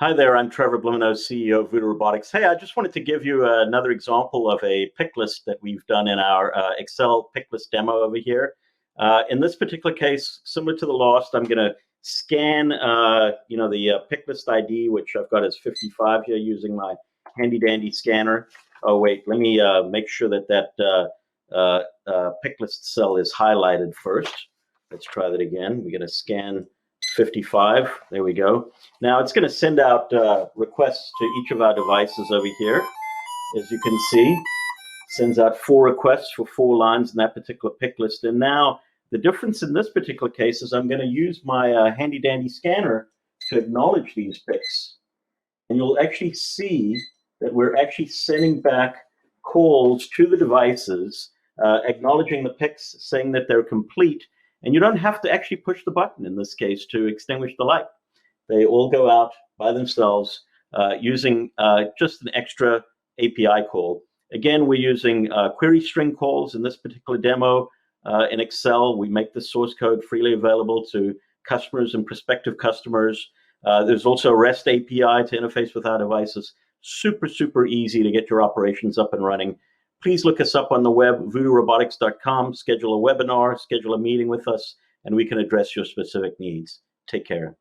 Hi there, I'm Trevor Blumenau, CEO of Voodoo Robotics. Hey, I just wanted to give you another example of a pick list that we've done in our Excel pick list demo over here. In this particular case, similar to the last, I'm going to scan, the pick list ID, which I've got as 55 here using my handy dandy scanner. Oh, wait, let me make sure that pick list cell is highlighted first. Let's try that again. We're going to scan 55. There we go. Now it's going to send out requests to each of our devices over here. As you can see, sends out 4 requests for 4 lines in that particular pick list. And now the difference in this particular case is I'm going to use my handy dandy scanner to acknowledge these picks. And you'll actually see that we're actually sending back calls to the devices, acknowledging the picks, saying that they're complete. And you don't have to actually push the button in this case to extinguish the light. They all go out by themselves using just an extra API call. Again, we're using query string calls in this particular demo in Excel. We make the source code freely available to customers and prospective customers. There's also a REST API to interface with our devices. Super, super easy to get your operations up and running. Please look us up on the web, voodoorobotics.com, schedule a webinar, schedule a meeting with us, and we can address your specific needs. Take care.